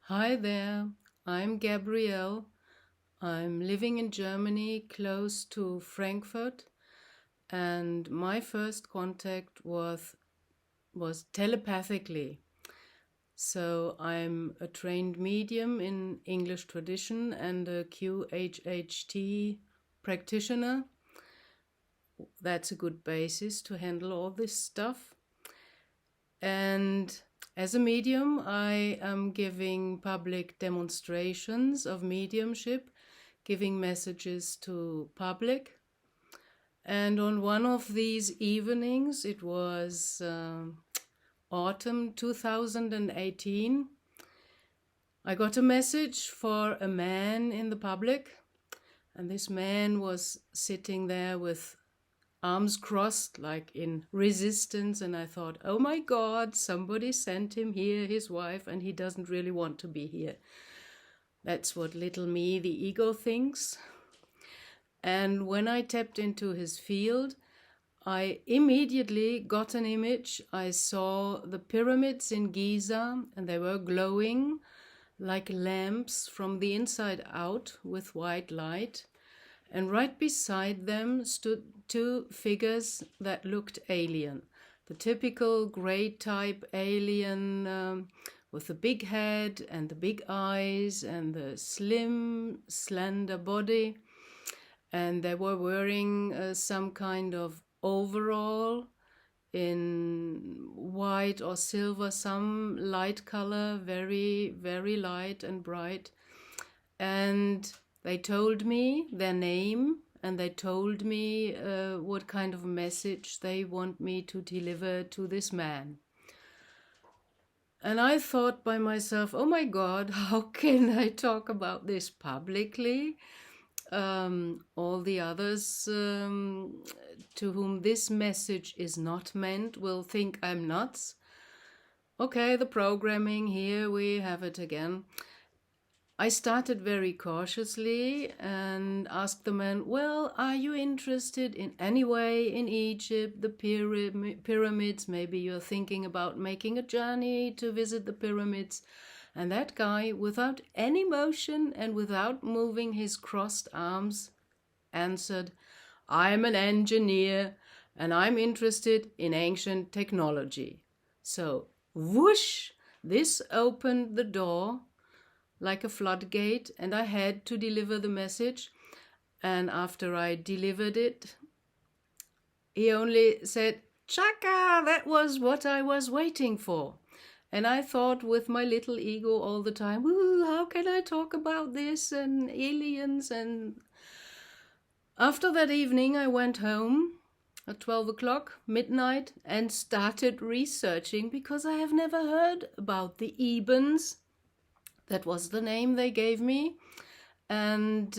Hi there, I'm Gabrielle. I'm living in Germany, close to Frankfurt, and my first contact was telepathically. So I'm a trained medium in English tradition and a QHHT practitioner. That's a good basis to handle all this stuff. And as a medium, I am giving public demonstrations of mediumship, giving messages to public. And on one of these evenings, it was autumn 2018, I got a message for a man in the public. And this man was sitting there with arms crossed, like in resistance, and I thought, oh my God, somebody sent him here, his wife, and he doesn't really want to be here. That's what little me, the ego, thinks. And when I tapped into his field, I immediately got an image. I saw the pyramids in Giza, and they were glowing like lamps from the inside out with white light. And right beside them stood two figures that looked alien. The typical grey type alien with the big head and the big eyes and the slim, slender body. And they were wearing some kind of overall in white or silver, some light color, very, very light and bright. And they told me their name, and they told me what kind of message they want me to deliver to this man. And I thought by myself, oh my God, how can I talk about this publicly? All the others to whom this message is not meant will think I'm nuts. Okay, the programming, here we have it again. I started very cautiously and asked the man, well, are you interested in any way in Egypt, the pyramids? Maybe you're thinking about making a journey to visit the pyramids. And that guy, without any motion and without moving his crossed arms, answered, I'm an engineer and I'm interested in ancient technology. So, whoosh, this opened the door like a floodgate, and I had to deliver the message. And after I delivered it, he only said, Chaka, that was what I was waiting for. And I thought with my little ego all the time, ooh, how can I talk about this and aliens? And after that evening, I went home at 12 o'clock, midnight, and started researching because I have never heard about the Ebens. That was the name they gave me. And,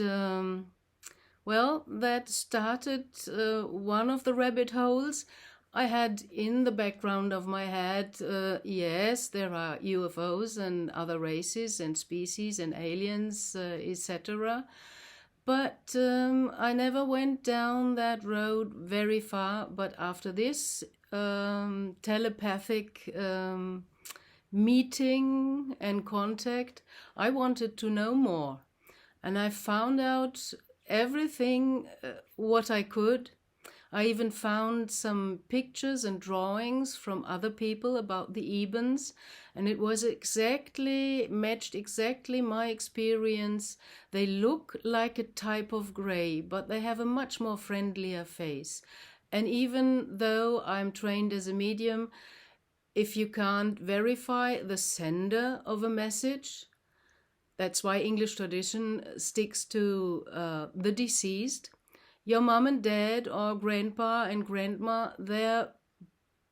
well, that started one of the rabbit holes. I had in the background of my head, yes, there are UFOs and other races and species and aliens, etc. But I never went down that road very far. But after this telepathic meeting and contact, I wanted to know more. And I found out everything what I could. I even found some pictures and drawings from other people about the Ebens, and it was matched exactly my experience. They look like a type of gray, but they have a much more friendlier face. And even though I'm trained as a medium, if you can't verify the sender of a message, that's why English tradition sticks to the deceased. Your mom and dad or grandpa and grandma, they're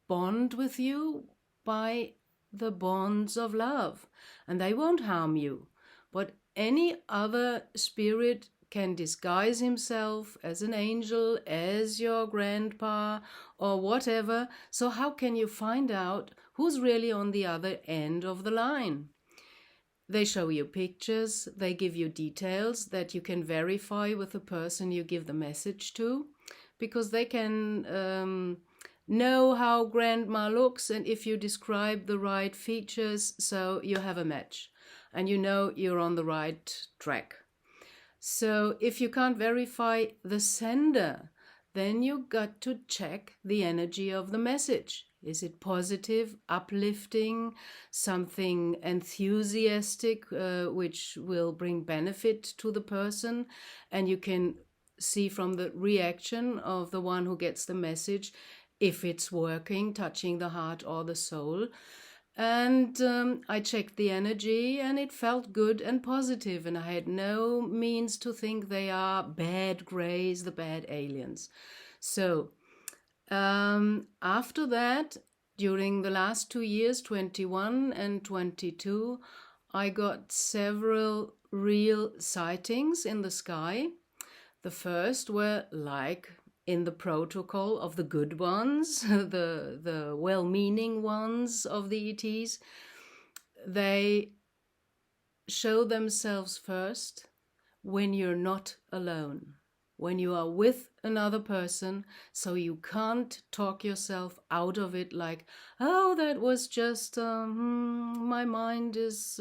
bond with you by the bonds of love, and they won't harm you. But any other spirit can disguise himself as an angel, as your grandpa, or whatever. So how can you find out who's really on the other end of the line? They show you pictures, they give you details that you can verify with the person you give the message to, because they can know how grandma looks and if you describe the right features, so you have a match. and you know you're on the right track. So if you can't verify the sender, then you got to check the energy of the message. Is it positive, uplifting, something enthusiastic, which will bring benefit to the person? And you can see from the reaction of the one who gets the message if it's working, touching the heart or the soul. And I checked the energy, and it felt good and positive, and I had no means to think they are bad greys, the bad aliens. So after that, during the last 2 years, 21 and 22, I got several real sightings in the sky. The first were like in the protocol of the good ones, the well-meaning ones of the ETs. They show themselves first when you're not alone, when you are with another person, so you can't talk yourself out of it like, oh, that was just, my mind is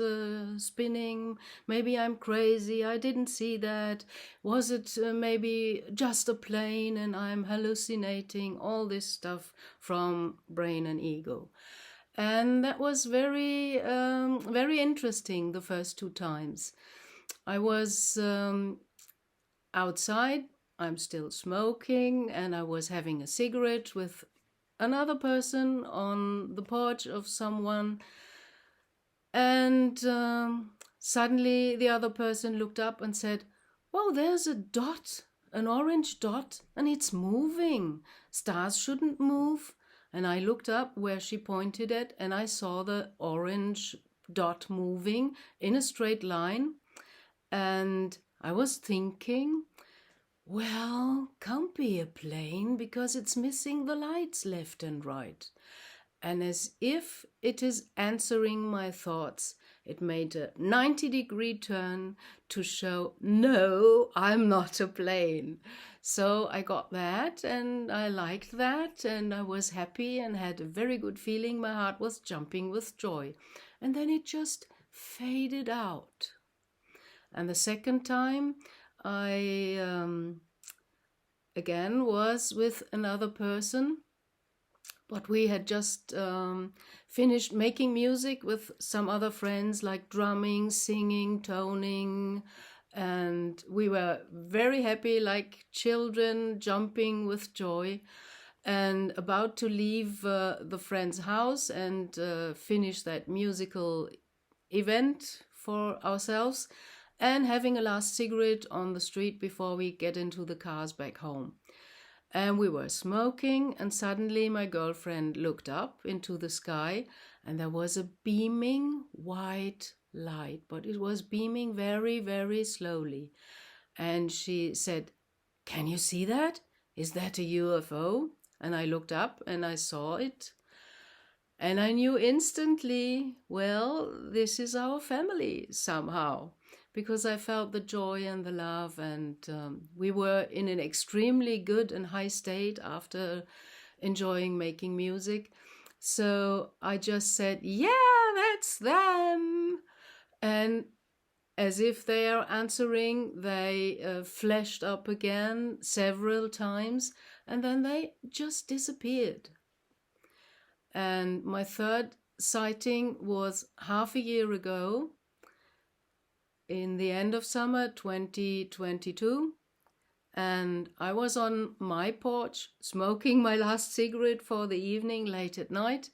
spinning, maybe I'm crazy, I didn't see that, was it maybe just a plane and I'm hallucinating, all this stuff from brain and ego. And that was very, very interesting the first 2 times. I was outside, I'm still smoking, and I was having a cigarette with another person on the porch of someone. And suddenly the other person looked up and said, "Whoa, there's a dot, an orange dot, and it's moving. Stars shouldn't move." And I looked up where she pointed at, and I saw the orange dot moving in a straight line. And I was thinking, well, can't be a plane because it's missing the lights left and right. And as if it is answering my thoughts, it made a 90-degree turn to show, no, I'm not a plane. So I got that, and I liked that, and I was happy and had a very good feeling. My heart was jumping with joy. And then it just faded out. And the second time, I again was with another person, but we had just finished making music with some other friends, like drumming, singing, toning, and we were very happy, like children jumping with joy, and about to leave the friend's house and finish that musical event for ourselves, and having a last cigarette on the street before we get into the cars back home. And we were smoking, and suddenly my girlfriend looked up into the sky, and there was a beaming white light, but it was beaming very, very slowly. And she said, "Can you see that? Is that a UFO?" And I looked up and I saw it. And I knew instantly, well, this is our family somehow, because I felt the joy and the love, and we were in an extremely good and high state after enjoying making music. So I just said, yeah, that's them. And as if they are answering, they flashed up again several times, and then they just disappeared. And my third sighting was half a year ago, in the end of summer 2022, and I was on my porch smoking my last cigarette for the evening late at night,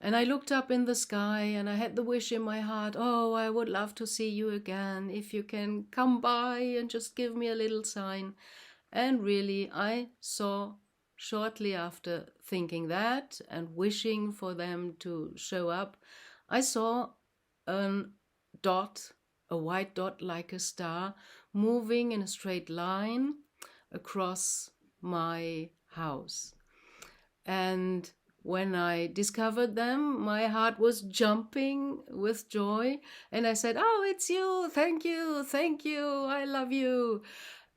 and I looked up in the sky and I had the wish in my heart, oh, I would love to see you again, if you can come by and just give me a little sign. And really, I saw, shortly after thinking that and wishing for them to show up, I saw a dot, a white dot like a star, moving in a straight line across my house. And when I discovered them, my heart was jumping with joy. And I said, oh, it's you, thank you, I love you.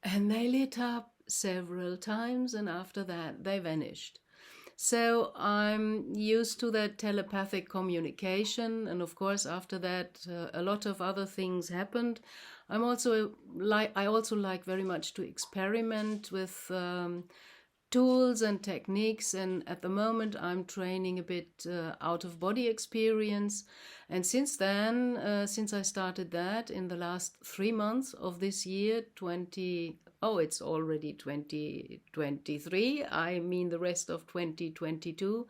And they lit up several times, and after that they vanished. So I'm used to that telepathic communication, and of course after that a lot of other things happened. I also like very much to experiment with tools and techniques, and at the moment I'm training a bit out of body experience. And since then, since I started that in the last 3 months of this year, it's already 2023, I mean the rest of 2022,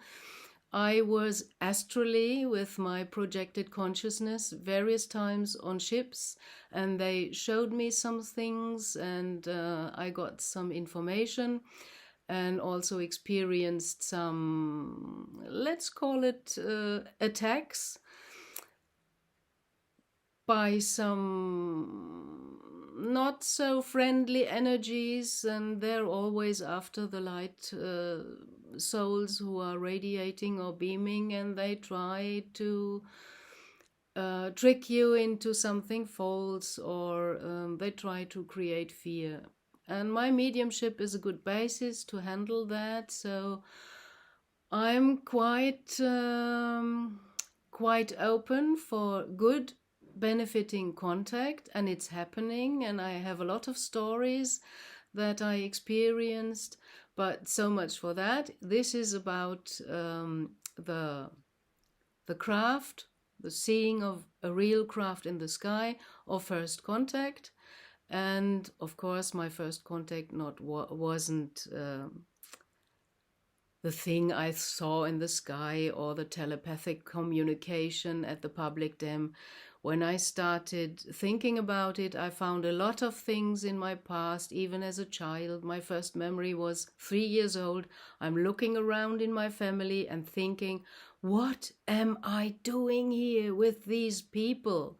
I was astrally with my projected consciousness various times on ships, and they showed me some things, and I got some information, and also experienced some, let's call it, attacks by some not so friendly energies, and they're always after the light souls who are radiating or beaming, and they try to trick you into something false, or they try to create fear. And my mediumship is a good basis to handle that, so I'm quite open for good, benefiting contact, and it's happening, and I have a lot of stories that I experienced, but so much for that. This is about the craft, the seeing of a real craft in the sky, or first contact. And of course my first contact wasn't the thing I saw in the sky or the telepathic communication at the public dam. When I started thinking about it, I found a lot of things in my past, even as a child. My first memory was 3 years old. I'm looking around in my family and thinking, what am I doing here with these people?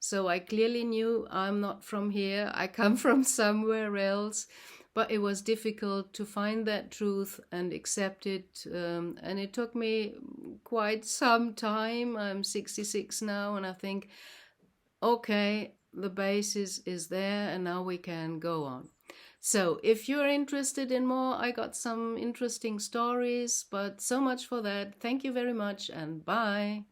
So I clearly knew I'm not from here, I come from somewhere else, but it was difficult to find that truth and accept it, and it took me quite some time. I'm 66 now, and I think, okay, the basis is there, and now we can go on. So if you're interested in more, I got some interesting stories, but so much for that. Thank you very much, and bye.